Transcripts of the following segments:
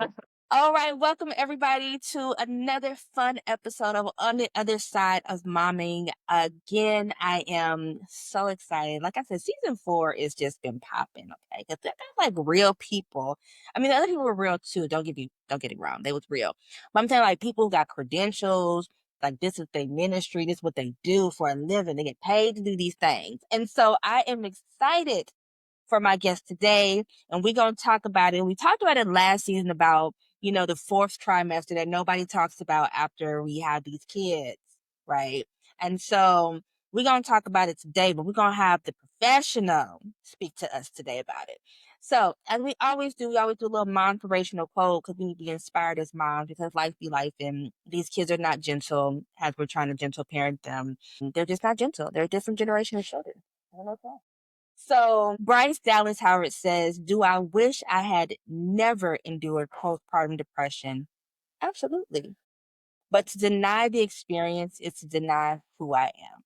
All right, welcome everybody to another fun episode of On the Other Side of Momming. Again, I am so excited. Like I said, season 4 is just been popping, okay? Because they're like real people. I mean, the other people were real too. Don't get it wrong. They was real. But I'm saying like people who got credentials, like this is their ministry, this is what they do for a living. They get paid to do these things. And so I am excited for my guest today, and we're going to talk about it. We talked about it last season about, the fourth trimester that nobody talks about after we have these kids, right? And so we're going to talk about it today, but we're going to have the professional speak to us today about it. So, as we always do a little mom inspirational quote because we need to be inspired as moms because life be life, and these kids are not gentle as we're trying to gentle parent them. They're just not gentle. They're a different generation of children. I don't know why. So Bryce Dallas Howard says, "Do I wish I had never endured postpartum depression? Absolutely. But to deny the experience is to deny who I am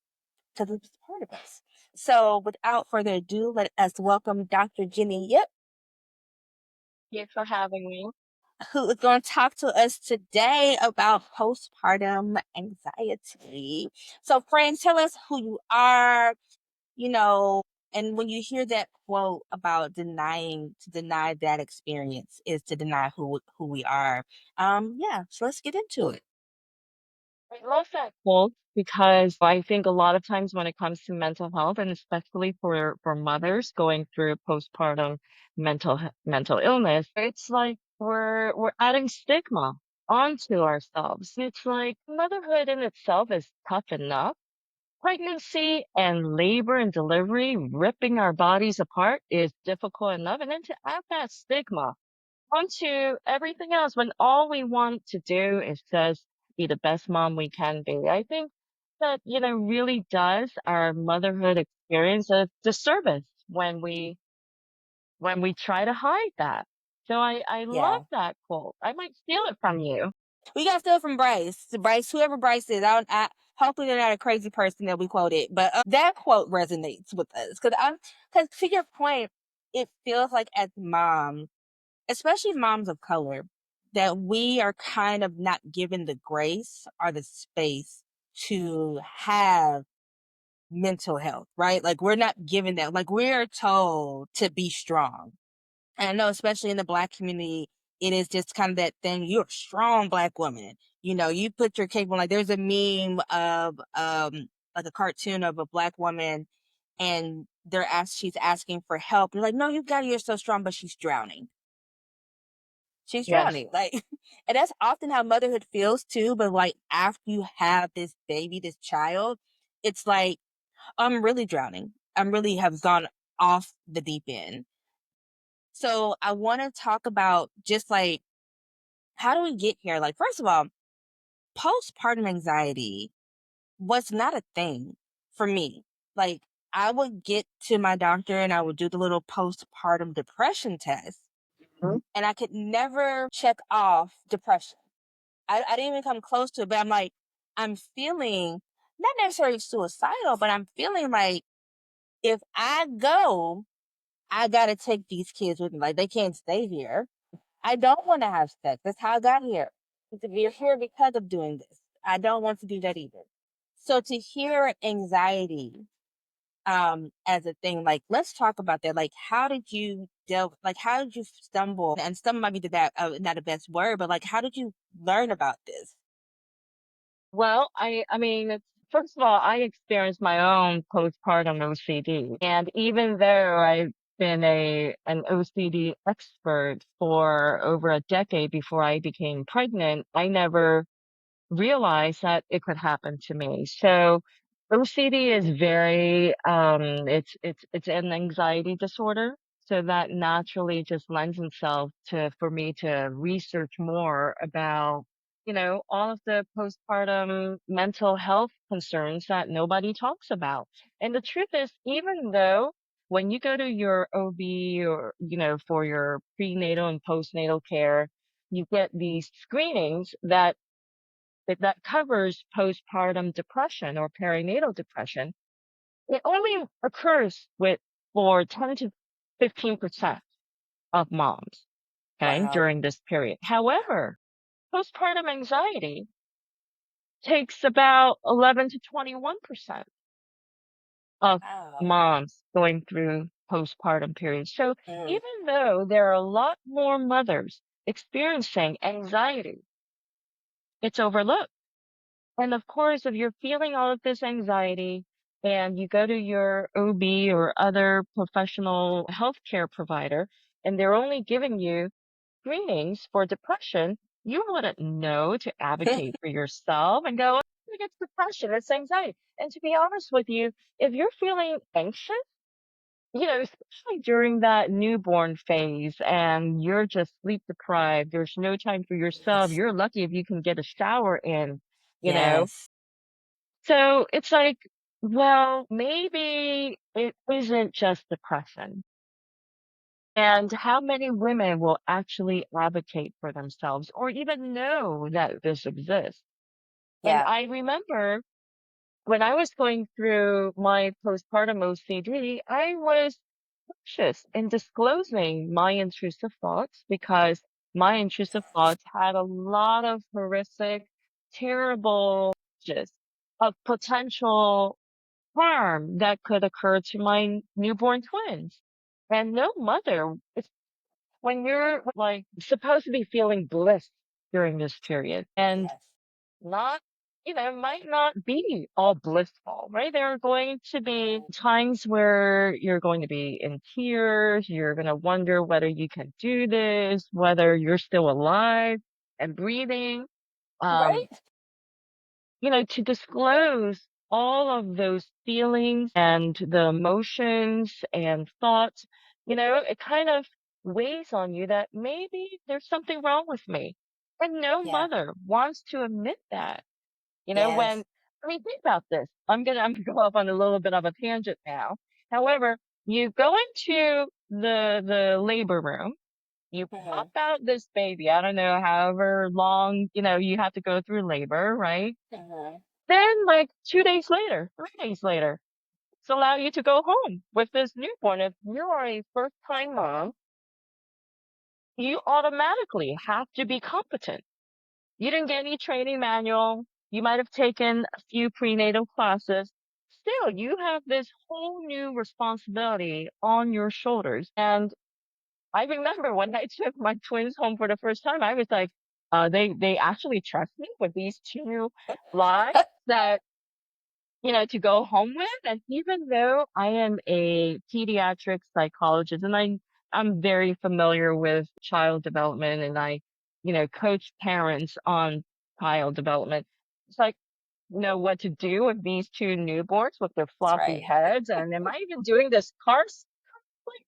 because it's part of us." So without further ado, let us welcome Dr. Jenny Yip, Thank you for having me. who is going to talk to us today about postpartum anxiety. So friend, tell us who you are, you know, and when you hear that quote about to deny that experience is to deny who we are. Yeah, so let's get into it. I love that quote because I think a lot of times when it comes to mental health, and especially for mothers going through postpartum mental illness, it's like we're adding stigma onto ourselves. It's like motherhood in itself is tough enough. Pregnancy and labor and delivery ripping our bodies apart is difficult enough, and then to add that stigma onto everything else when all we want to do is just be the best mom we can be. I think that, really does our motherhood experience a disservice when we try to hide that. So I love Yeah. that quote. I might steal it from you. We got stuff from Bryce. Bryce, whoever Bryce is, hopefully they're not a crazy person that we quoted, but that quote resonates with us because to your point, it feels like as moms, especially moms of color, that we are kind of not given the grace or the space to have mental health, right? Like we're not given that. Like we're told to be strong. And I know, especially in the Black community, it is just kind of that thing. You're a strong Black woman. You put your cape on. Like there's a meme of like a cartoon of a Black woman, and she's asking for help. You're like, no, you got it. You're so strong, but she's drowning. She's Yes. drowning. Like, and that's often how motherhood feels too. But like after you have this baby, this child, it's like I'm really drowning. I'm really have gone off the deep end. So I want to talk about just like how do we get here? Like, first of all, postpartum anxiety was not a thing for me. Like, I would get to my doctor and I would do the little postpartum depression test, Mhm. and I could never check off depression. I didn't even come close to it, but I'm like, I'm feeling not necessarily suicidal, but I'm feeling like if I go, I gotta take these kids with me. Like, they can't stay here. I don't want to have sex. That's how I got here. You're here because of doing this. I don't want to do that either. So to hear anxiety as a thing, like let's talk about that. Like how did you stumble, and stumble might be that not the best word, but like how did you learn about this? Well, I mean, first of all, I experienced my own postpartum OCD, and even though I've been an OCD expert for over a decade before I became pregnant, I never realized that it could happen to me. So OCD is very it's an anxiety disorder. So that naturally just lends itself to for me to research more about, all of the postpartum mental health concerns that nobody talks about. And the truth is, even though when you go to your OB or, for your prenatal and postnatal care, you get these screenings that covers postpartum depression or perinatal depression, it only occurs for 10 to 15% of moms. okay, Wow. during this period. However, postpartum anxiety takes about 11 to 21% of Wow. moms going through postpartum periods. So Mm. even though there are a lot more mothers experiencing anxiety, it's overlooked. And of course, if you're feeling all of this anxiety and you go to your OB or other professional healthcare provider, and they're only giving you screenings for depression, you wouldn't know to advocate for yourself and go, "I think it's depression, it's anxiety." And to be honest with you, if you're feeling anxious, especially during that newborn phase and you're just sleep deprived, there's no time for yourself. Yes. You're lucky if you can get a shower in, you know? Yes. So it's like, well, maybe it isn't just depression. And how many women will actually advocate for themselves or even know that this exists? And Yeah. I remember when I was going through my postpartum OCD, I was cautious in disclosing my intrusive thoughts because my intrusive thoughts had a lot of horrific, terrible images of potential harm that could occur to my newborn twins. And no mother, it's when you're like supposed to be feeling bliss during this period and Yes. not, might not be all blissful, right? There are going to be Mm. times where you're going to be in tears. You're going to wonder whether you can do this, whether you're still alive and breathing. Um, Right? to disclose all of those feelings and the emotions and thoughts, it kind of weighs on you that maybe there's something wrong with me. And no Yeah. mother wants to admit that. Yes. Think about this. I'm gonna go off on a little bit of a tangent now. However, you go into the labor room, you pop Mhm. out this baby. I don't know, however long, you have to go through labor, right? Mhm. Then, like 2 days later, 3 days later, it's allow you to go home with this newborn. If you are a first time mom, you automatically have to be competent. You didn't get any training manual. You might have taken a few prenatal classes. Still, you have this whole new responsibility on your shoulders. And I remember when I took my twins home for the first time, I was like, they actually trust me with these two lives that to go home with. And even though I am a pediatric psychologist and I'm very familiar with child development and coach parents on child development, it's like, know what to do with these two newborns with their That's floppy right. heads. And am I even doing this car seat?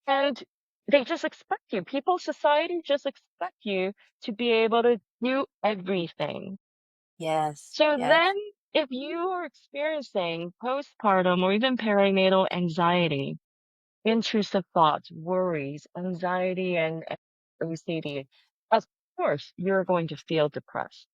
And they just expect you. People, society just expect you to be able to do everything. Yes. So Yes. then, if you are experiencing postpartum or even perinatal anxiety, intrusive thoughts, worries, anxiety, and OCD, of course, you're going to feel depressed,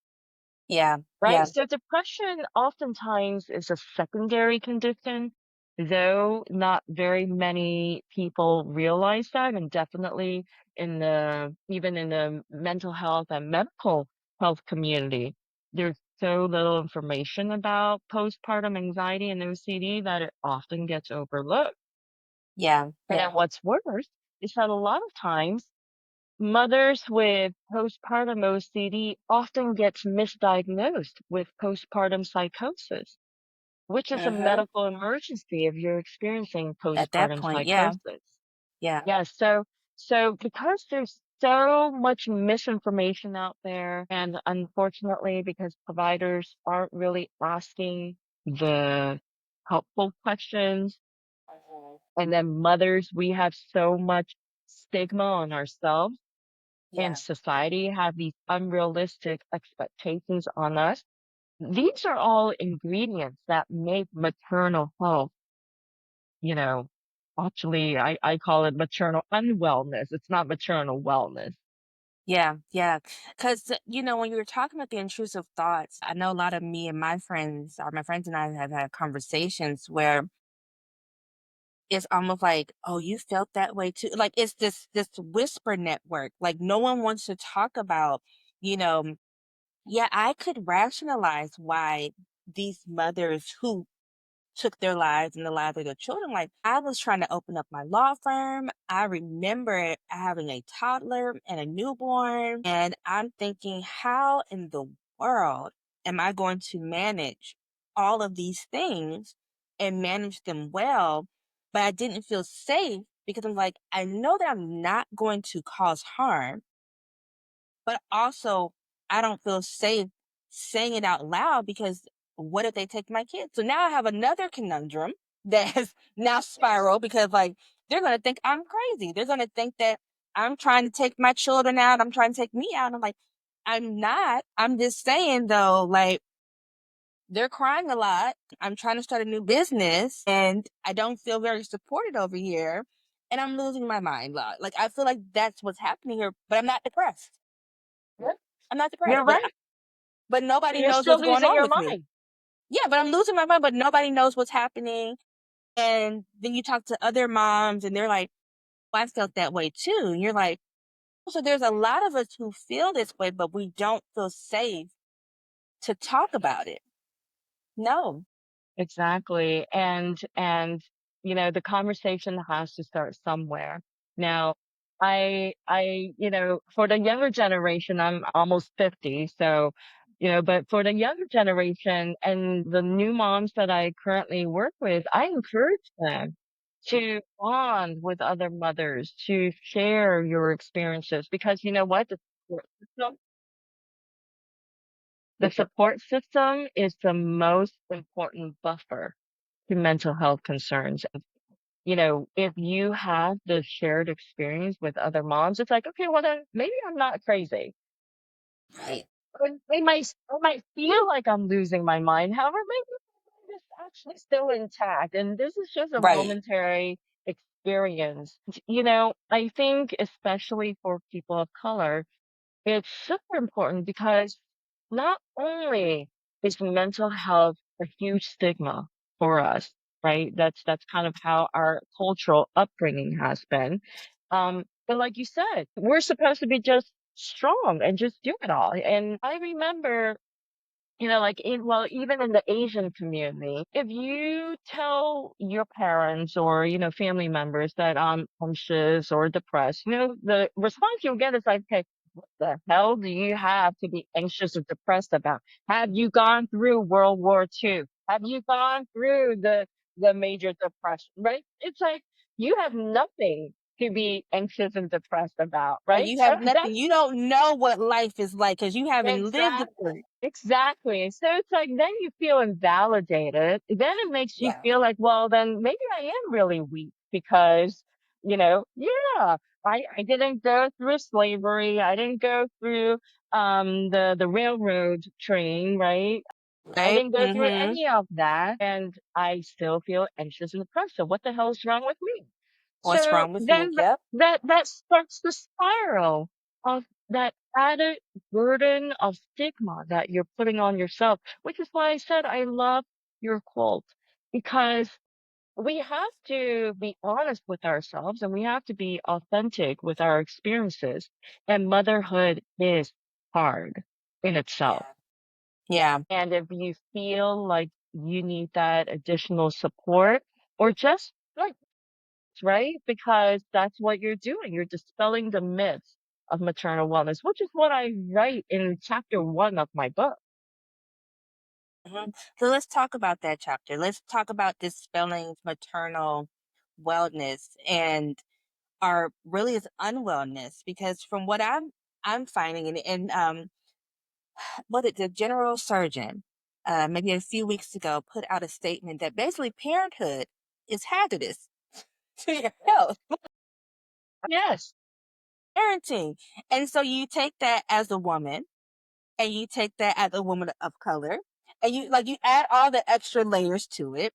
Yeah. right? Yeah. So depression oftentimes is a secondary condition, though not very many people realize that, and definitely even in the mental health and medical health community, there's so little information about postpartum anxiety and OCD that it often gets overlooked. Yeah. And Yeah. then what's worse is that a lot of times mothers with postpartum OCD often gets misdiagnosed with postpartum psychosis, which is a Mhm. medical emergency if you're experiencing At that postpartum point, yeah. psychosis. Yeah. Yes, so because there's so much misinformation out there, and unfortunately, because providers aren't really asking the helpful questions, Mhm. and then mothers, we have so much stigma on ourselves and Yeah. society have these unrealistic expectations on us. These are all ingredients that make maternal health, you know, actually, I call it maternal unwellness. It's not maternal wellness. Yeah. Yeah. Because, when you were talking about the intrusive thoughts, I know a lot of me and my friends, or my friends and I have had conversations where it's almost like, "Oh, you felt that way too." Like, it's this whisper network. Like, no one wants to talk about, you know, yeah, I could rationalize why these mothers who took their lives and the lives of their children. Like, I was trying to open up my law firm. I remember having a toddler and a newborn, and I'm thinking, how in the world am I going to manage all of these things and manage them well? But I didn't feel safe because I'm like, I know that I'm not going to cause harm, but also I don't feel safe saying it out loud because what if they take my kids? So now I have another conundrum that has now spiraled because like they're gonna think I'm crazy. They're gonna think that I'm trying to take my children out. I'm trying to take me out. I'm like, I'm not. I'm just saying though, like they're crying a lot. I'm trying to start a new business and I don't feel very supported over here. And I'm losing my mind a lot. Like I feel like that's what's happening here, but I'm not depressed. Yep. I'm not You're depressed, right. but nobody You're knows still what's going losing on your with me. mind. Yeah, but I'm losing my mind, but nobody knows what's happening. And then you talk to other moms and they're like, well, I felt that way too. And you're like, "Oh, so there's a lot of us who feel this way, but we don't feel safe to talk about it." No. Exactly. And the conversation has to start somewhere. Now, for the younger generation, I'm almost 50, so but for the younger generation and the new moms that I currently work with, I encourage them to bond with other mothers, to share your experiences because you know what? The support system is the most important buffer to mental health concerns. If you have the shared experience with other moms, it's like, okay, well then maybe I'm not crazy. Right. I might feel like I'm losing my mind. However, maybe it's actually still intact. And this is just a Right. momentary experience. I think especially for people of color, it's super important because not only is mental health a huge stigma for us, right? That's kind of how our cultural upbringing has been. But like you said, we're supposed to be just strong and just do it all. And I remember like even in the Asian community, if you tell your parents or, family members that I'm anxious or depressed, the response you'll get is like, okay, what the hell do you have to be anxious or depressed about? Have you gone through World War II? Have you gone through the major depression, right? It's like you have nothing to be anxious and depressed about, Or right? you So have nothing. that's You don't know what life is like because you haven't lived it. exactly. Exactly. So it's like then you feel invalidated. Then it makes you Yeah. feel like, well, then maybe I am really weak because, yeah, I didn't go through slavery. I didn't go through the railroad train, right? I Right. didn't go through Mm-hmm. any of that and I still feel anxious and depressed. So what the hell is wrong with me? What's So wrong with me? then Yep. that starts the spiral of that added burden of stigma that you're putting on yourself, which is why I said I love your quote because we have to be honest with ourselves and we have to be authentic with our experiences. And motherhood is hard in itself. Yeah. Yeah. And if you feel like you need that additional support or just like right? Because that's what you're doing. You're dispelling the myths of maternal wellness, which is what I write in chapter one of my book. Mhm. So let's talk about that chapter. Let's talk about dispelling maternal wellness and our really is unwellness because from what I'm finding and what did the general surgeon maybe a few weeks ago put out a statement that basically parenthood is hazardous to your health, Yes. parenting. And so you take that as a woman and you take that as a woman of color and you add all the extra layers to it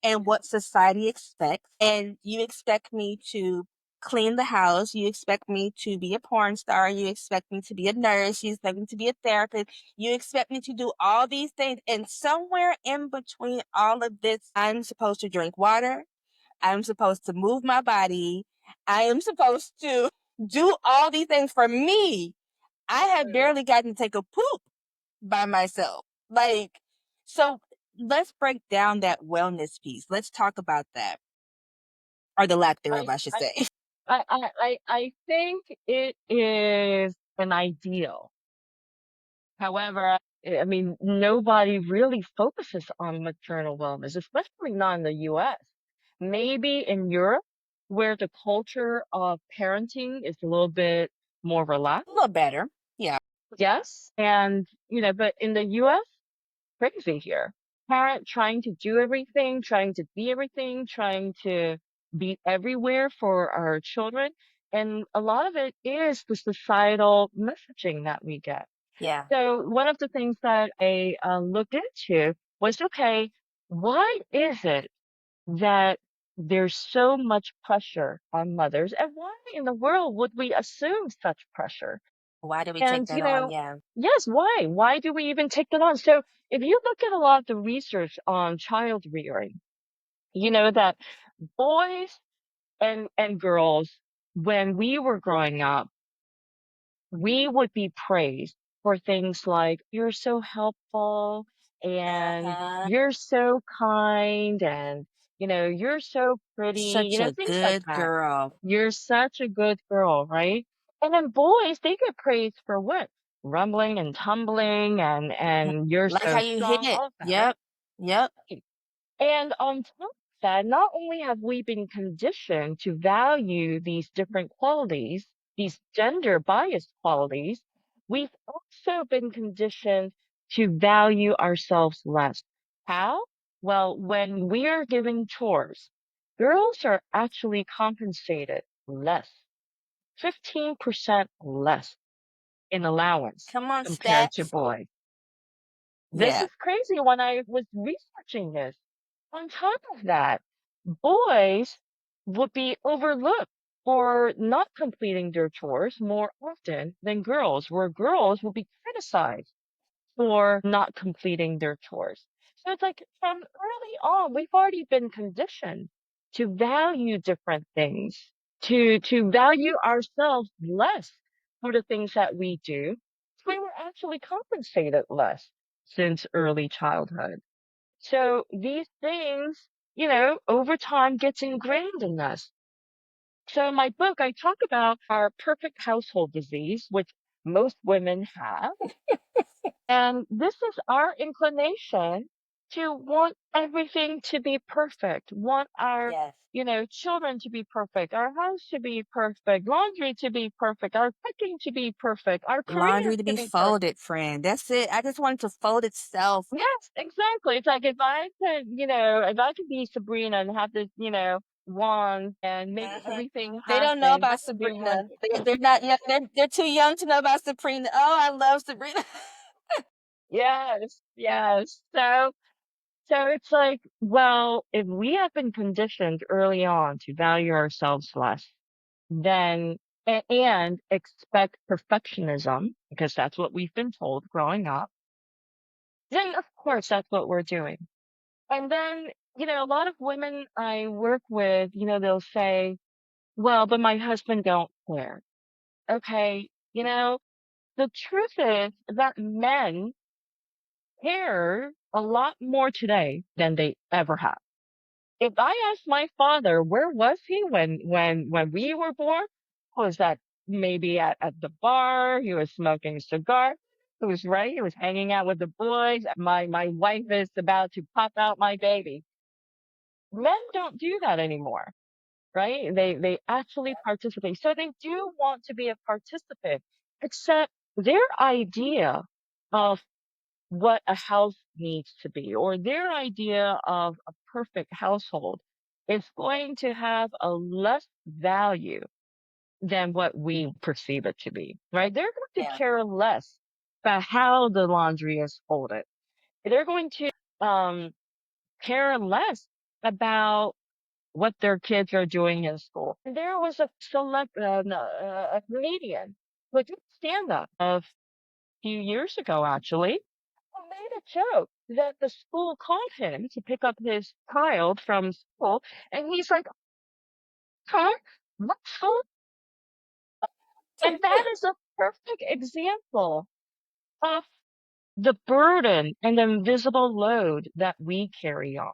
and what society expects. And you expect me to clean the house. You expect me to be a porn star. You expect me to be a nurse. You expect me to be a therapist. You expect me to do all these things. And somewhere in between all of this, I'm supposed to drink water. I'm supposed to move my body. I am supposed to do all these things for me. I have True. barely gotten to take a poop by myself. Like, so let's break down that wellness piece. Let's talk about that, or the lack thereof, I, I should I, say. I think it is an ideal. However, I mean, nobody really focuses on maternal wellness, especially not in the US. Maybe in Europe, where the culture of parenting is a little bit more A relaxed. little better. Yeah. Yes. And, but in the US, crazy here. Parent trying to do everything, trying to be everything, trying to be everywhere for our children. And a lot of it is the societal messaging that we get. Yeah. So one of the things that I looked into was, okay, why is it that there's so much pressure on mothers, and why in the world would we assume such pressure? Why do we take And, that on? Yeah. yes, why? Why do we even take that on? So if you look at a lot of the research on child rearing, you know that boys and girls, when we were growing up, we would be praised for things like, you're so helpful and Uh-huh. you're so kind and, you're so pretty, Such a things like good that. girl. You're such a good girl, right? And then boys, they get praised for what? Rumbling and tumbling and you're Like how so you strong, hit. all of that, right? Yep. Yep. And on top of that, not only have we been conditioned to value these different qualities, these gender biased qualities, we've also been conditioned to value ourselves less. How? Well, when we are given chores, girls are actually compensated less, 15% less in allowance Come on, compared to stats. boys. This Yeah. is crazy when I was researching this. On top of that, boys would be overlooked for not completing their chores more often than girls, where girls will be criticized for not completing their chores. So it's like from early on, we've already been conditioned to value different things, to value ourselves less for the things that we do. We were actually compensated less since early childhood. So these things, over time gets ingrained in us. So in my book, I talk about our perfect household disease, which most women have. And this is our inclination to want everything to be perfect, want our, Yes. children to be perfect, our house to be perfect, laundry to be perfect, our cooking to be perfect, our career Laundry to to be be perfect. folded, friend. That's it. I just want it to fold itself. Yes, exactly. It's like if I could be Sabrina and have this, wand and make Mhm. everything They don't know happen, about that would be Sabrina. wonderful. They're not young. They're too young to know about Sabrina. Oh, I love Sabrina. Yes, yes. So it's like, well, if we have been conditioned early on to value ourselves less, then and expect perfectionism, because that's what we've been told growing up, then of course that's what we're doing. And then, a lot of women I work with, they'll say, well, but my husband don't care. Okay, the truth is that men care a lot more today than they ever have. If I asked my father, where was he when we were born? Was that maybe at the bar? He was smoking a cigar. He was right. He was hanging out with the boys. My wife is about to pop out my baby. Men don't do that anymore, right? They actually participate. So they do want to be a participant, except their idea of what a house needs to be, or their idea of a perfect household is going to have a less value than what we perceive it to be, right? They're going to Yeah. care less about how the laundry is folded. They're going to care less about what their kids are doing in school. There was a no, a comedian who did stand up a few years ago, actually, who made a joke that the school called him to pick up his child from school, and he's like, "Huh? What school?" And that is a perfect example of the burden and the invisible load that we carry on,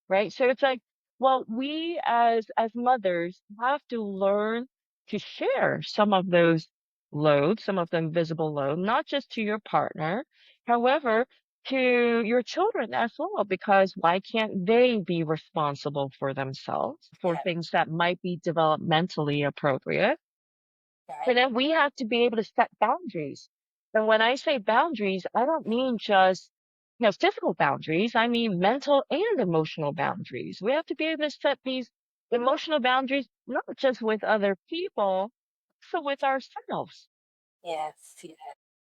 right? So it's like, well, we as mothers have to learn to share some of those loads, some of the invisible load, not just to your partner, however, to your children as well, because why can't they be responsible for themselves for Yeah. things that might be developmentally appropriate? And Right. then we have to be able to set boundaries. And when I say boundaries, I don't mean just, physical boundaries. I mean mental and emotional boundaries. We have to be able to set these emotional boundaries, not just with other people, so with ourselves. Yes. Yes.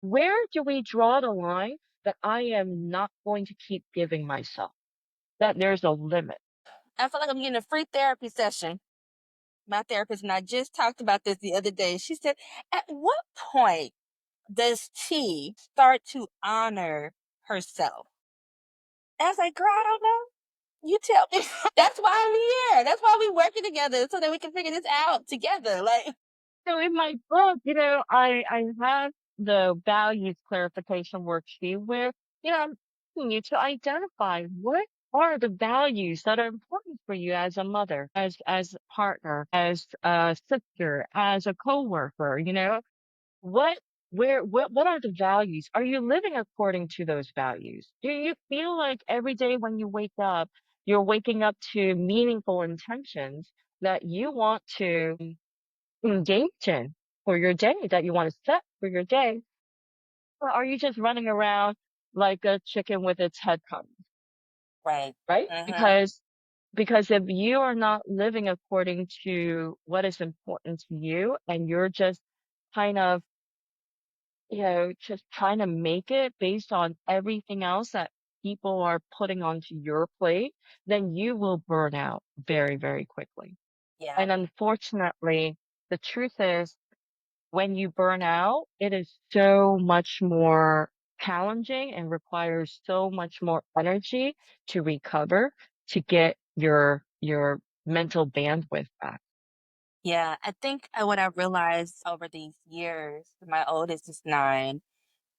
Where do we draw the line that I am not going to keep giving myself? That there's a limit. I feel like I'm getting a free therapy session. My therapist and I just talked about this the other day. She said, "At what point does T start to honor herself?" And I was like, "Girl, I don't know. You tell me." That's why I'm here. That's why we working together so that we can figure this out together. Like, So in my book, I have the values clarification worksheet where, I'm asking you to identify what are the values that are important for you as a mother, as a partner, as a sister, as a coworker, what what are the values? Are you living according to those values? Do you feel like every day when you wake up, you're waking up to meaningful intentions that you want to engage in for your day, that you want to set for your day? Or are you just running around like a chicken with its head cut, right. right? Mm-hmm. Because if you are not living according to what is important to you and you're just kind of, just trying to make it based on everything else that people are putting onto your plate, then you will burn out very, very quickly. Yeah. And unfortunately, the truth is when you burn out, it is so much more challenging and requires so much more energy to recover, to get your mental bandwidth back. Yeah. I think what I realized over these years, my oldest is 9,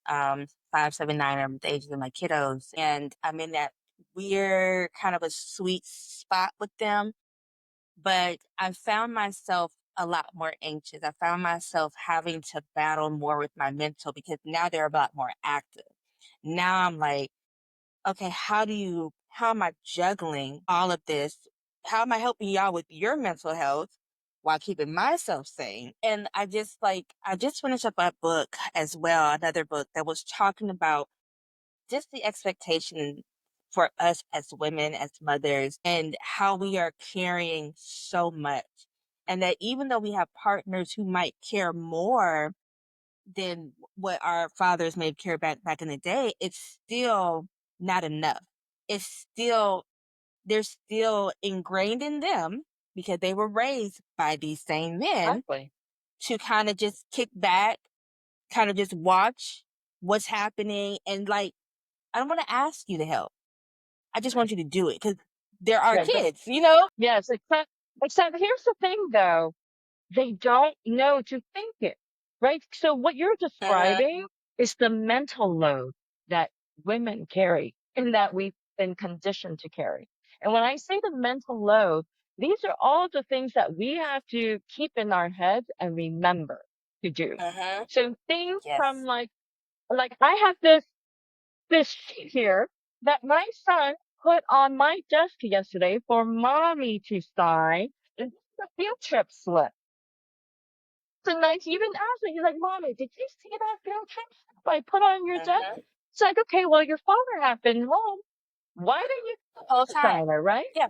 5, 7, 9 are the ages of my kiddos. And I'm in that weird kind of a sweet spot with them. But I found myself a lot more anxious. I found myself having to battle more with my mental because now they're a lot more active. Now I'm like, okay, how am I juggling all of this? How am I helping y'all with your mental health while keeping myself sane? And I just finished up a book as well, another book that was talking about just the expectation for us as women, as mothers, and how we are carrying so much. And that even though we have partners who might care more than what our fathers may care back in the day, it's still not enough. It's still they're still ingrained in them because they were raised by these same men Exactly. to kind of just kick back, kind of just watch what's happening and like I don't want to ask you to help. I just want you to do it because there are Yeah, kids, you know? yes, except here's the thing though, they don't know to think it, right? So what you're Mhm, describing is the mental load that women carry and that we've been conditioned to carry. And when I say the mental load, these are all the things that we have to keep in our heads and remember to do. mhm. So things from Yes. like I have this sheet here that my son put on my desk yesterday for mommy to sign. And this is a field trip slip. So like he even asked me, he's like, "Mommy, did you see that field trip slip I put on your desk?" Mhm. It's like, okay, well, your father had been home. Why didn't you The whole sign time. it, right? Yeah.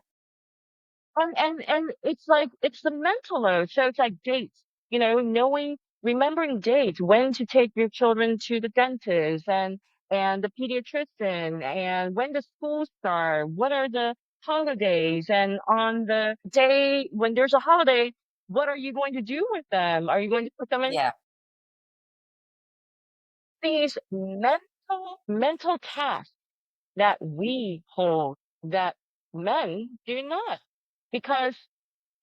And it's like it's the mental load. So it's like dates, knowing, remembering dates, when to take your children to the dentist and the pediatrician, and when the schools start, what are the holidays, and on the day when there's a holiday, what are you going to do with them? Are you going to put them in Yeah. these mental tasks? that we hold that men do not, because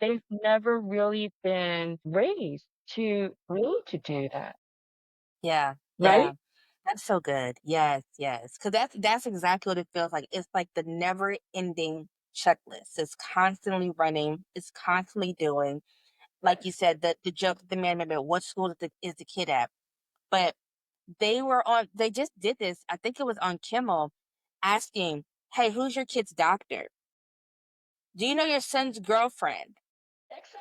they've never really been raised to need to do that, Yeah, right? yeah. That's so good. Yes, yes. Because that's exactly what it feels like. It's like the never ending checklist. It's constantly running. It's constantly doing. Like you said, the joke that the man made about what school is the kid at. But they just did this. I think it was on Kimmel, asking, "Hey, who's your kid's doctor? Do you know your son's girlfriend?"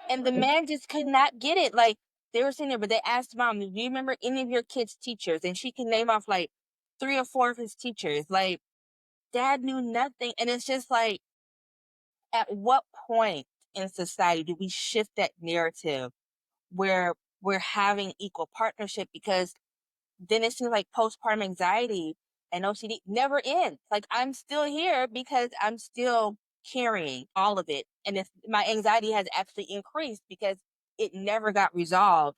And the Exactly. man just could not get it. Like, they were sitting there, but they asked mom, "Do you remember any of your kids' teachers?" And she can name off like 3 or 4 of his teachers. Like, dad knew nothing. And it's just like, at what point in society do we shift that narrative where we're having equal partnership? Because then it seems like postpartum anxiety and OCD never ends. Like, I'm still here because I'm still carrying all of it. And if my anxiety has actually increased because it never got resolved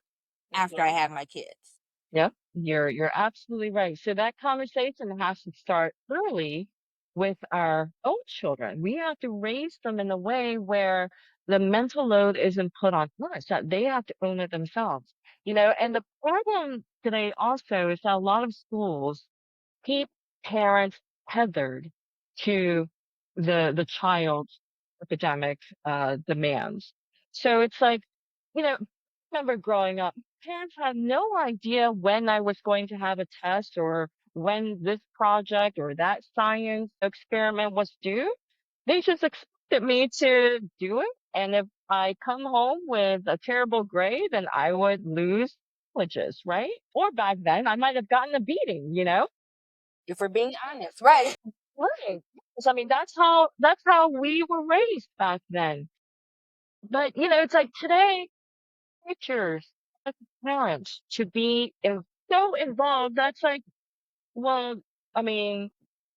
after I Mhm. had my kids. Yep, you're absolutely right. So that conversation has to start early with our own children. We have to raise them in a way where the mental load isn't put on us, that they have to own it themselves. And the problem today also is that a lot of schools keep parents tethered to the child's academic demands. So it's like, I remember growing up, parents had no idea when I was going to have a test or when this project or that science experiment was due. They just expected me to do it. And if I come home with a terrible grade, then I would lose privileges, right? Or back then, I might have gotten a beating. If we're being honest, right? Right. Yes, I mean, that's how we were raised back then. But it's like today, teachers, like parents, to be so involved. That's like, well, I mean,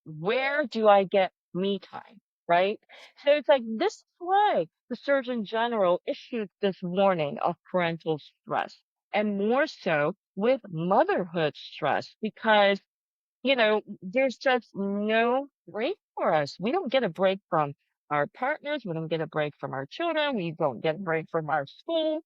where do I get me time, right? So it's like this is why the Surgeon General issued this warning of parental stress, and more so with motherhood stress, because there's just no break for us. We don't get a break from our partners. We don't get a break from our children. We don't get a break from our school.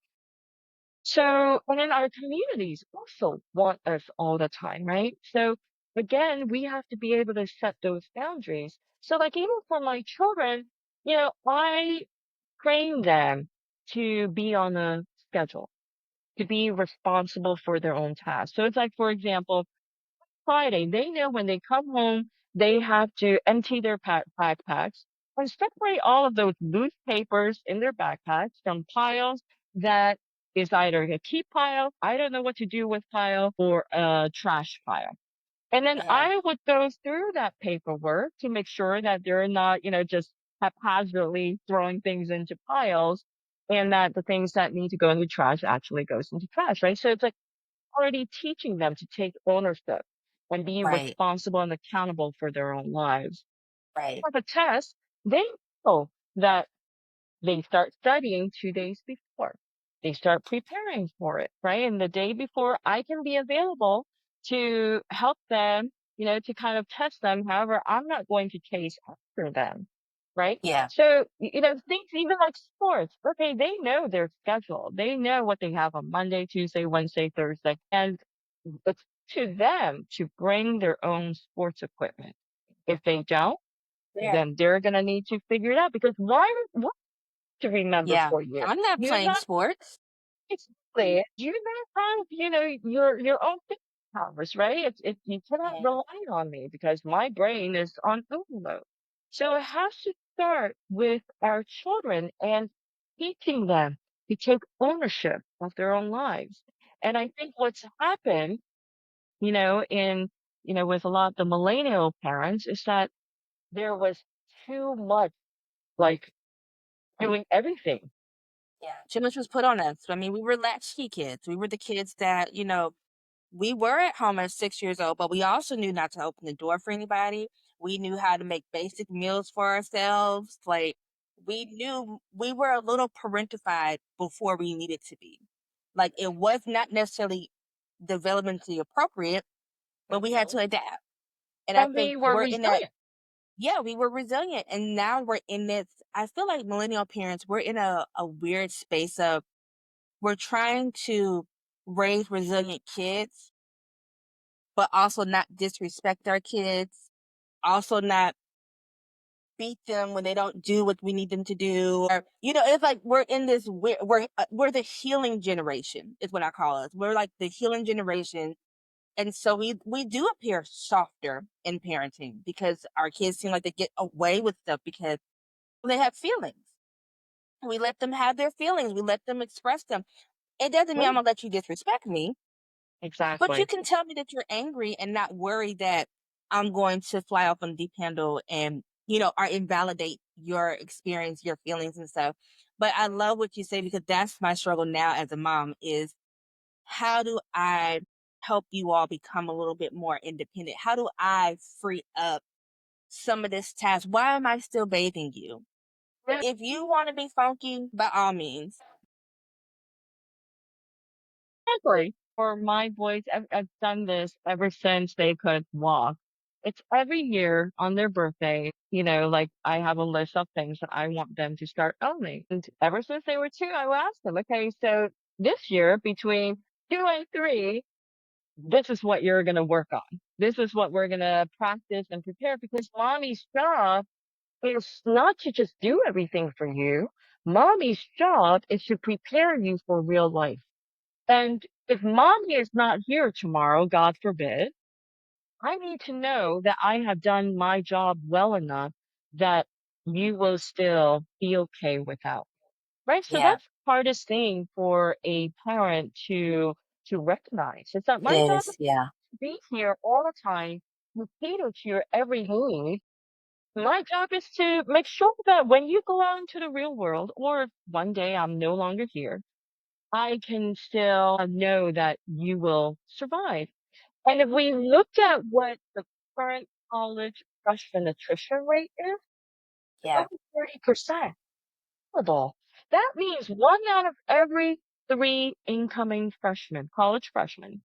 So, and then our communities also want us all the time, right? So, again, we have to be able to set those boundaries. So, like, even for my children, I train them to be on a schedule, to be responsible for their own tasks. So, it's like, for example, Friday, they know when they come home, they have to empty their backpacks and separate all of those loose papers in their backpacks from piles that is either a keep pile, I don't know what to do with pile, or a trash pile. And then Uh-huh. I would go through that paperwork to make sure that they're not, just haphazardly throwing things into piles, and that the things that need to go in the trash actually goes into trash, right? So it's like already teaching them to take ownership and be Right, responsible and accountable for their own lives. right. For the test, they know that they start studying 2 days before. They start preparing for it, right? And the day before, I can be available to help them, to kind of test them. However, I'm not going to chase after them, right? Yeah, So, things even like sports, okay, they know their schedule. They know what they have on Monday, Tuesday, Wednesday, Thursday. And it's to them to bring their own sports equipment. If they don't, yeah, then they're going to need to figure it out, because why to remember yeah. for you? I'm not You playing not sports. exactly. You not have, your own powers, right? It's you cannot Mhm. rely on me because my brain is on overload. So it has to start with our children and teaching them to take ownership of their own lives. And I think what's happened, in with a lot of the millennial parents, is that there was too much, like, doing everything. Yeah, too much was put on us. I mean, we were latchkey kids. We were the kids that, we were at home at 6 years old, but we also knew not to open the door for anybody. We knew how to make basic meals for ourselves. Like, we knew we were a little parentified before we needed to be. Like, it was not necessarily developmentally appropriate, but we had to Mhm. adapt. And I And think we were we're in that. resilient. yeah, we were resilient. And now we're in this, I feel like millennial parents, we're in a weird space of we're trying to raise resilient kids, but also not disrespect our kids, also not beat them when they don't do what we need them to do. Or, it's like we're in this we're the healing generation is what I call us. We're like the healing generation. And so we do appear softer in parenting because our kids seem like they get away with stuff because they have feelings. We let them have their feelings. We let them express them. It doesn't mean I'm Right. gonna let you disrespect me, but you Exactly. can tell me that you're angry and not worry that I'm going to fly off on the deep handle and, or invalidate your experience, your feelings and stuff. But I love what you say because that's my struggle now as a mom is how do I help you all become a little bit more independent? How do I free up some of this task? Why am I still bathing you? Yeah, If you want to be funky, by all means. exactly. For my boys, I've done this ever since they could walk. It's every year on their birthday, like I have a list of things that I want them to start owning. And ever since they were 2, I would ask them, okay, so this year between 2 and 3, this is what you're going to work on. This is what we're going to practice and prepare because mommy's job is not to just do everything for you. Mommy's job is to prepare you for real life. And if mommy is not here tomorrow, God forbid, I need to know that I have done my job well enough that you will still be okay without. Right? So Yeah, that's the hardest thing for a parent to recognize. It's that it my job is is. Yeah. to be here all the time, to cater to your every need. My job is to make sure that when you go out into the real world, or if one day I'm no longer here, I can still know that you will survive. And if we look at what the current college freshman attrition rate is, it's Yeah. over 30%. Horrible. That means 1 out of every 3 incoming freshmen, college freshmen,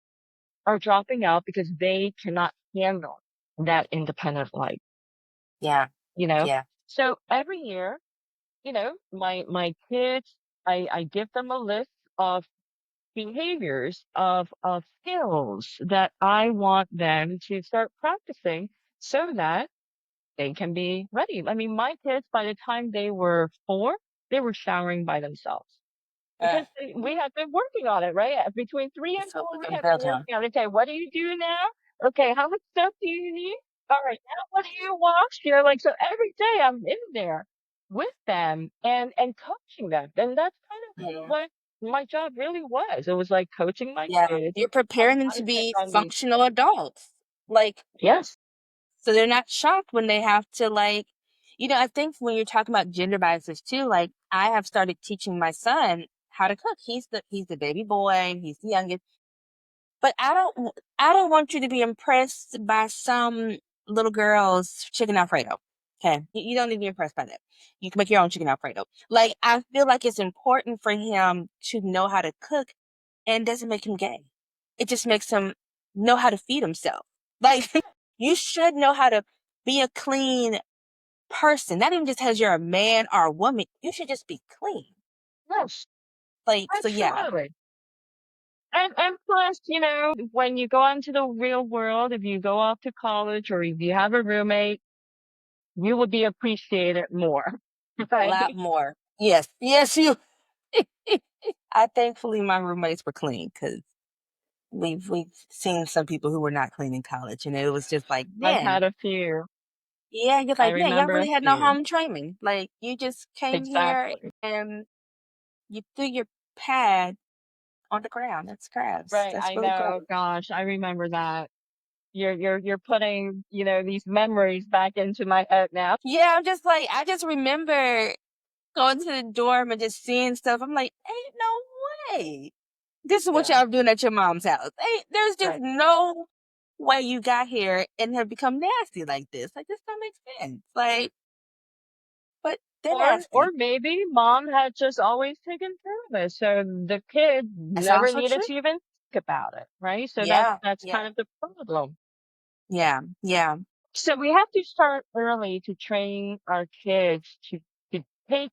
are dropping out because they cannot handle that independent life, Yeah. you know? Yeah. So every year, my kids, I give them a list of behaviors, of skills that I want them to start practicing so that they can be ready. I mean, my kids, by the time they were 4, they were showering by themselves Uh, because we had been working on it, right? Between 3 and so 4, we we can had been build him. working on it. Okay, what do you do now? Okay, how much stuff do you need? All right, now what do you wash? Like, so every day I'm in there with them and coaching them. And that's kind of Mhm. what my job really was. It was like coaching my Yeah. kids You're on preparing them how to to take be on these. functional adults. Like, Yes. so they're not shocked when they have to I think when you're talking about gender biases too, like I have started teaching my son how to cook. He's the baby boy, he's the youngest. But I don't want you to be impressed by some little girl's chicken Alfredo. Okay. You don't need to be impressed by that. You can make your own chicken Alfredo. Like I feel like it's important for him to know how to cook and doesn't make him gay. It just makes him know how to feed himself. Like you should know how to be a clean person. Not even just because you're a man or a woman. You should just be clean. Yes, Like so yeah. absolutely. And plus, when you go out into the real world, if you go off to college or if you have a roommate, you would be appreciated more. A lot Right? more. Yes. Yes, you I thankfully my roommates were clean because we've seen some people who were not clean in college, and it was just like, I've had man, a few. yeah, you're I like, man, y'all remember a really had no few. home training. Like you just came here Exactly. and you threw your pad on the ground. That's gross. Right. That's I really gross. know. Gosh, I remember that. You're putting, these memories back into my head now. Yeah, I'm just like, I just remember going to the dorm and just seeing stuff. I'm like, ain't no way. This is what Yeah. y'all doing at your mom's house. Ain't there's just Right. no way you got here and have become nasty like this. Like this don't make sense. Like, but they're Or nasty. maybe mom had just always taken care of it. So the kid That's never also needed true. to even think about it. Right. So that's Yeah, that's yeah, kind of the problem. yeah, yeah. So we have to start early to train our kids to take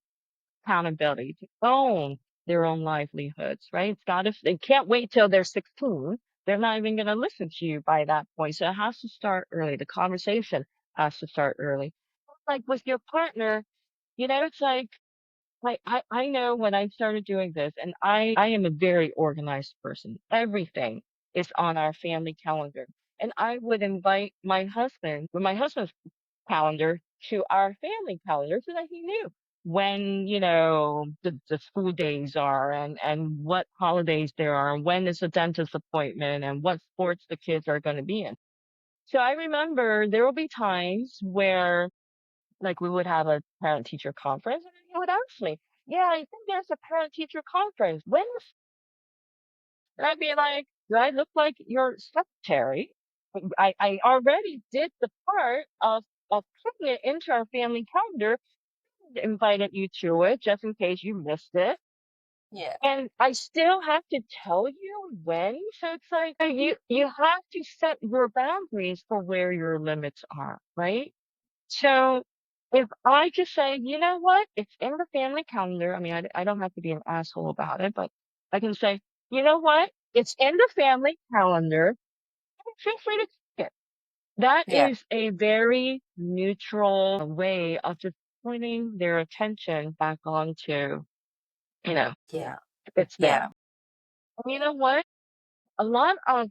accountability, to own their own livelihoods, right? It's got to, they can't wait till they're 16. They're not even going to listen to you by that point. So it has to start early. The conversation has to start early. Like with your partner, it's like, I know when I started doing this, and I am a very organized person. Everything is on our family calendar. And I would invite my husband's calendar to our family calendar so that he knew when, the school days are and what holidays there are and when is a dentist appointment and what sports the kids are going to be in. So I remember there will be times where like we would have a parent teacher conference and then he would ask me, yeah, I think there's a parent teacher conference. When is and I'd be like, do I look like your secretary? I already did the part of putting it into our family calendar, invited you to it just in case you missed it. Yeah. And I still have to tell you when. So it's like you have to set your boundaries for where your limits are, right? So if I just say, you know what, it's in the family calendar. I mean, I don't have to be an asshole about it, but I can say, you know what, it's in the family calendar. Feel free to check it. That Yeah. is a very neutral way of just pointing their attention back onto, you know, Yeah. it's Yeah. them. And you know what? A lot of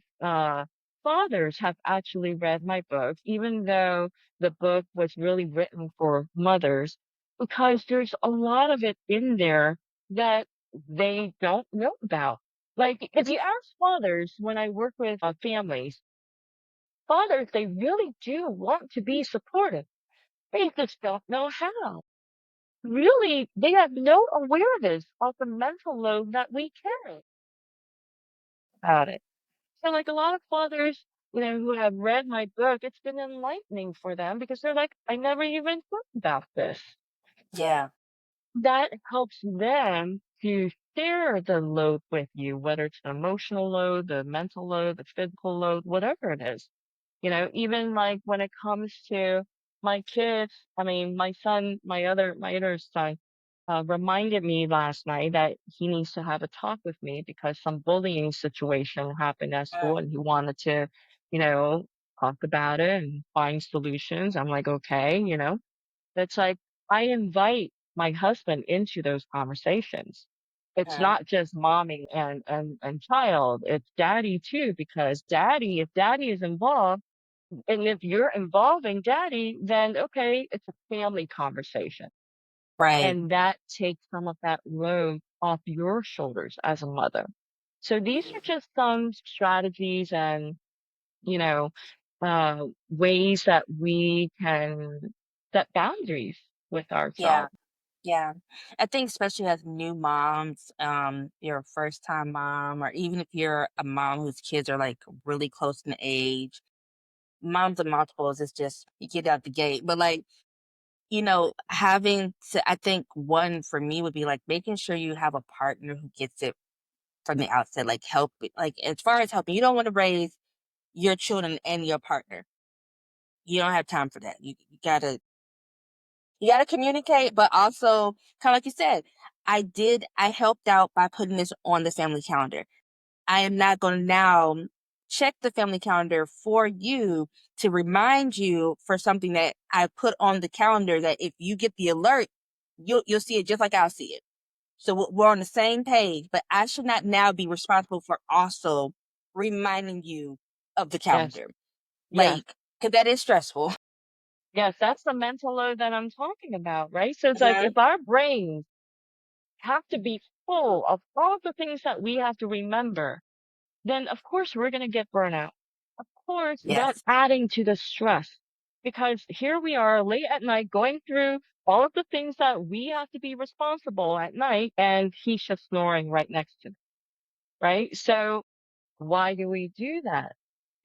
fathers have actually read my book, even though the book was really written for mothers, because there's a lot of it in there that they don't know about. Like, if you ask fathers, when I work with families, fathers, they really do want to be supportive. They just don't know how. Really, they have no awareness of the mental load that we carry about it. So like a lot of fathers, who have read my book, it's been enlightening for them because they're like, I never even thought about this. Yeah. That helps them to share the load with you, whether it's the emotional load, the mental load, the physical load, whatever it is. Even like when it comes to my kids, I mean, my other son, reminded me last night that he needs to have a talk with me because some bullying situation happened at school Mm. and he wanted to, you know, talk about it and find solutions. I'm like, okay, it's like I invite my husband into those conversations. It's Mm. not just mommy and child, it's daddy too, because if daddy is involved, and if you're involving daddy, then okay, it's a family conversation. Right. And that takes some of that load off your shoulders as a mother. So these are just some strategies and, you know, ways that we can set boundaries with our Yeah. child. Yeah. I think especially as new moms, you're a first time mom, or even if you're a mom whose kids are like really close in age, moms of multiples is just you get out the gate. But like, having to I think one for me would be like making sure you have a partner who gets it from the outset, like like as far as helping, you don't want to raise your children and your partner. You don't have time for that. You gotta communicate, but also kind of like you said, I helped out by putting this on the family calendar. I am not going to now check the family calendar for you to remind you for something that I put on the calendar that if you get the alert, you'll see it just like I'll see it. So we're on the same page, but I should not now be responsible for also reminding you of the Yes. calendar. Yes. Like, because that is stressful. Yes. That's the mental load that I'm talking about, right? So it's like Mhm. if our brains have to be full of all the things that we have to remember, then of course we're going to get burnout. Of course, that's Yes. adding to the stress because here we are late at night going through all of the things that we have to be responsible at night, and he's just snoring right next to me, right? So why do we do that?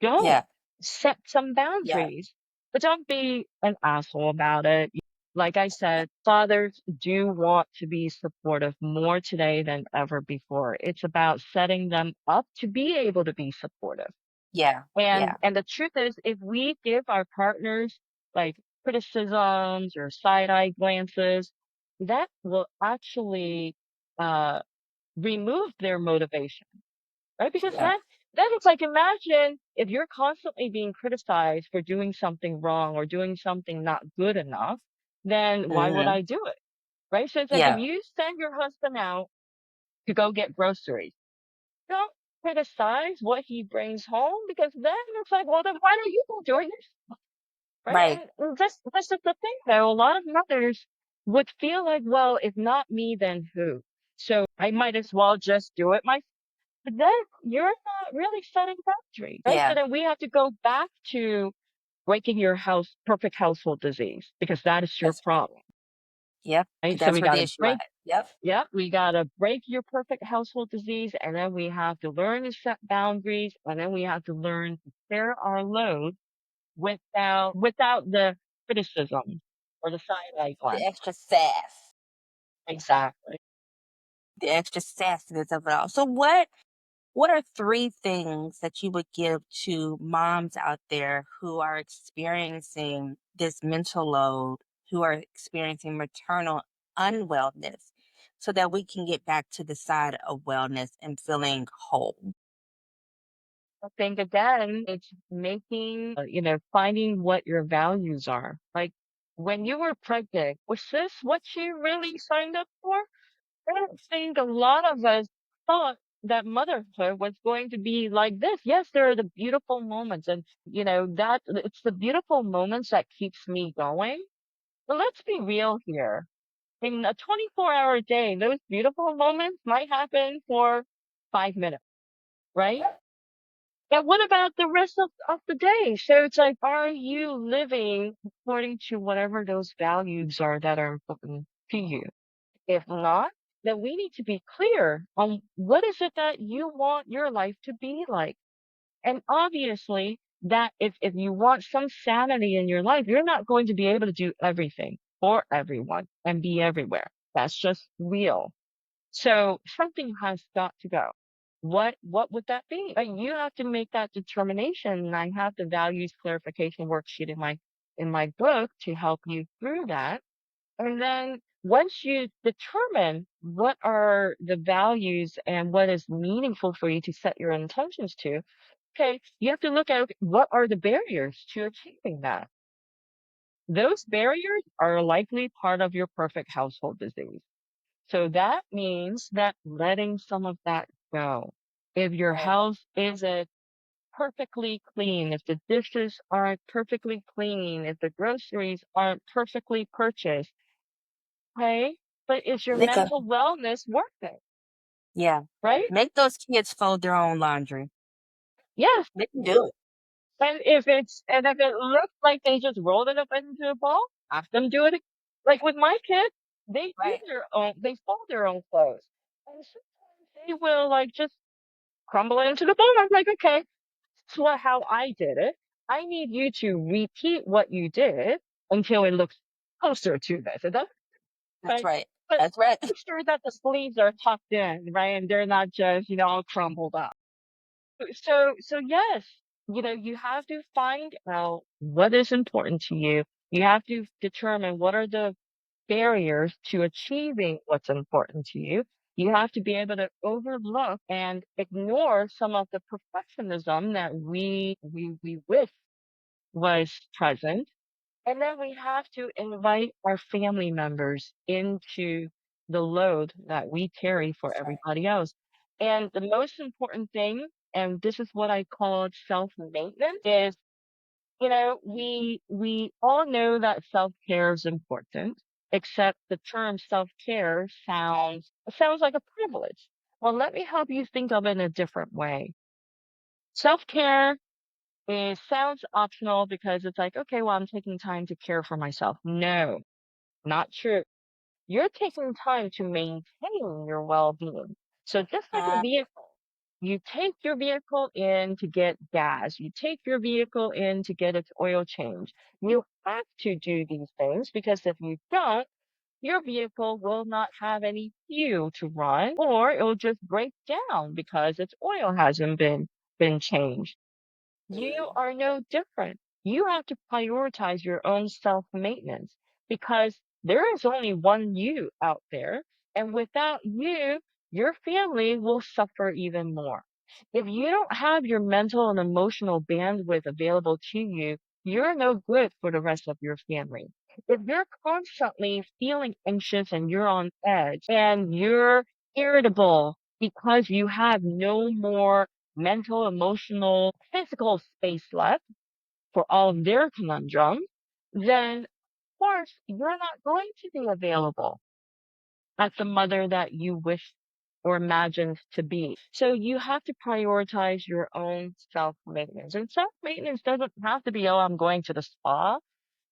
Don't Yeah. set some Yeah. boundaries, but don't be an asshole about it. Like I said, fathers do want to be supportive more today than ever before. It's about setting them up to be able to be supportive. Yeah. Yeah. And the truth is, if we give our partners like criticisms or side eye glances, that will actually uh, remove their motivation, right? Because Yeah. that is like, imagine if you're constantly being criticized for doing something wrong or doing something not good enough, then why would Hmm. I do it? Right? So it's like, if Yeah. you send your husband out to go get groceries, don't criticize what he brings home, because then it's like, well, then why don't you go doing it? Right? Right. And this is the thing though. A lot of mothers would feel like, well, if not me, then who? So I might as well just do it myself. But then you're not really setting boundaries, right? So Yeah. then we have to go back to breaking your perfect household disease, because that is your That's right. problem, Yep. right? So That's we where got the to issue break, lies. Yep. yeah, we got to break your perfect household disease. And then we have to learn to set boundaries. And then we have to learn to share our load without the criticism or the side The glance. extra sass. Exactly. The extra sassiness of it all. So what are three things that you would give to moms out there who are experiencing this mental load, who are experiencing maternal unwellness, so that we can get back to the side of wellness and feeling whole? I think again, it's finding what your values are. Like, when you were pregnant, was this what you really signed up for? I don't think a lot of us thought that motherhood was going to be like this. Yes, there are the beautiful moments, and that it's the beautiful moments that keeps me going. But let's be real here. In a 24-hour day, those beautiful moments might happen for 5 minutes, right? And what about the rest of the day? So it's like, are you living according to whatever those values are that are important to you? If not, then we need to be clear on what is it that you want your life to be like. And obviously, that if you want some sanity in your life, you're not going to be able to do everything for everyone and be everywhere. That's just real. So something has got to go. What would that be? You have to make that determination. And I have the values clarification worksheet in my book to help you through that. And then once you determine what are the values and what is meaningful for you to set your intentions to, okay, you have to look at, okay, what are the barriers to achieving that? Those barriers are likely part of your perfect household disease. So that means that letting some of that go. If your Right. house isn't perfectly clean, if the dishes aren't perfectly clean, if the groceries aren't perfectly purchased, okay, but is your Make a mental wellness worth it, Yeah. right? Make those kids fold their own laundry. Yes. They can do it. And if it looks like they just rolled it up into a ball, have them do it. Like with my kids, Right. they fold their own clothes. And sometimes they will like just crumble it into the bowl. I'm like, okay, that's how I did it. I need you to repeat what you did until it looks closer to this. It does, That's right? right. But That's right. make sure that the sleeves are tucked in, right? And they're not just, all crumpled up. So yes, you have to find out what is important to you. You have to determine what are the barriers to achieving what's important to you. You have to be able to overlook and ignore some of the perfectionism that we wish was present. And then we have to invite our family members into the load that we carry for That's right. everybody else. And the most important thing, and this is what I call self-maintenance, is, we all know that self-care is important, except the term self-care sounds like a privilege. Well, let me help you think of it in a different way. Self-care, it sounds optional because it's like, okay, well, I'm taking time to care for myself. No, not true. You're taking time to maintain your well-being. So just like a Uh, vehicle, you take your vehicle in to get gas. You take your vehicle in to get its oil change. You have to do these things, because if you don't, your vehicle will not have any fuel to run, or it will just break down because its oil hasn't been changed. You are no different. You have to prioritize your own self-maintenance because there is only one you out there. And without you, your family will suffer even more. If you don't have your mental and emotional bandwidth available to you, you're no good for the rest of your family. If you're constantly feeling anxious and you're on edge and you're irritable because you have no more mental, emotional, physical space left for all of their conundrums, then of course you're not going to be available as the mother that you wish or imagined to be. So you have to prioritize your own self-maintenance. And self-maintenance doesn't have to be, oh, I'm going to the spa.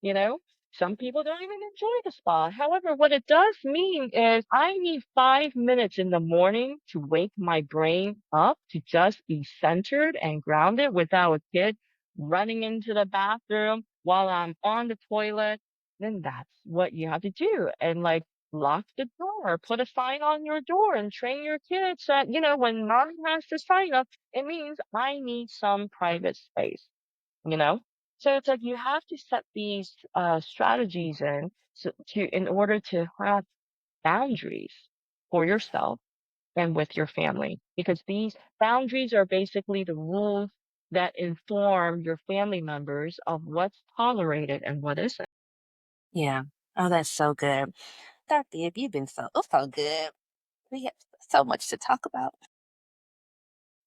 You know, some people don't even enjoy the spa. However, what it does mean is I need 5 minutes in the morning to wake my brain up to just be centered and grounded without a kid running into the bathroom while I'm on the toilet. Then that's what you have to do. And like lock the door, put a sign on your door and train your kids that, when mom has to sign up, it means I need some private space, you know? So it's like you have to set these strategies in order to have boundaries for yourself and with your family, because these boundaries are basically the rules that inform your family members of what's tolerated and what isn't. Yeah. Oh, that's so good. Dr. Ib, you've been so good. We have so much to talk about.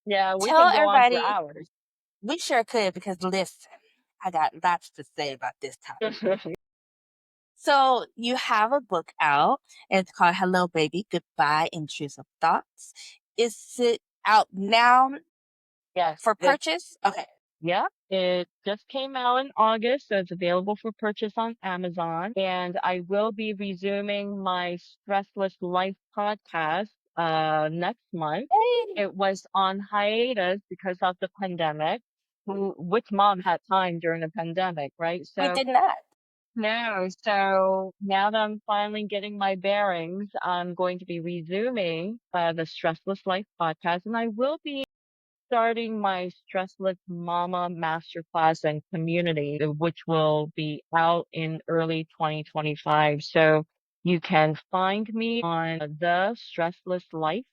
Yeah, we Tell can go on for everybody hours. we sure could because listen, I got lots to say about this topic. So you have a book out and it's called Hello Baby, Goodbye Intrusive Thoughts. Is it out now Yes, for purchase? Okay. yeah, it just came out in August, so it's available for purchase on Amazon. And I will be resuming my Stressless Life podcast next month. Hey, It was on hiatus because of the pandemic. Which mom had time during the pandemic, right? we So did not. no, so now that I'm finally getting my bearings, I'm going to be resuming the Stressless Life podcast, and I will be starting my Stressless Mama Masterclass and community, which will be out in early 2025. So you can find me on thestresslesslife.com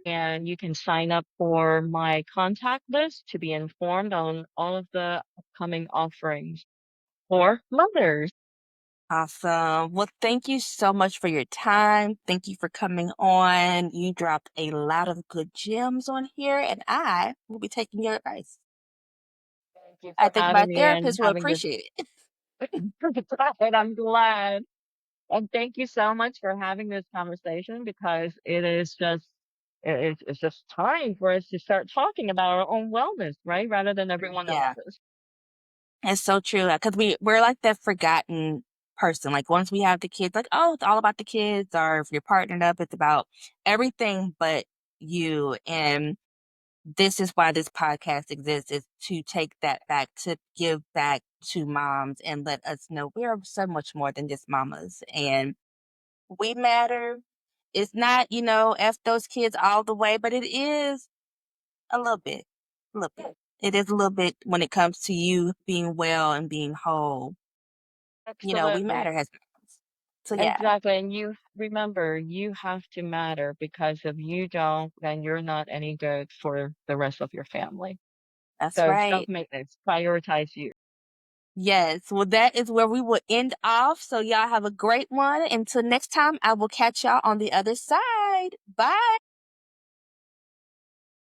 and you can sign up for my contact list to be informed on all of the upcoming offerings for mothers. Awesome. Well, thank you so much for your time. Thank you for coming on. You dropped a lot of good gems on here, and I will be taking your advice. Thank you I for think my having me and therapist will having this. appreciate it. I'm glad. And thank you so much for having this conversation because it is just it's just time for us to start talking about our own wellness, right? Rather than everyone Yeah, else's. it's so true. Because we're like that forgotten person. Like once we have the kids, like, oh, it's all about the kids, or if you're partnered up, it's about everything but you. And this is why this podcast exists, is to take that back, to give back to moms and let us know we are so much more than just mamas and we matter. It's not, F those kids all the way, but it is a little bit. A little bit. It is a little bit when it comes to you being well and being whole. We Absolutely. matter as moms. So yeah, Exactly. And you remember, you have to matter because if you don't, then you're not any good for the rest of your family. that's So right. self-maintenance, prioritize you. Yes. Well, that is where we will end off. So y'all have a great one. Until next time, I will catch y'all on the other side. Bye.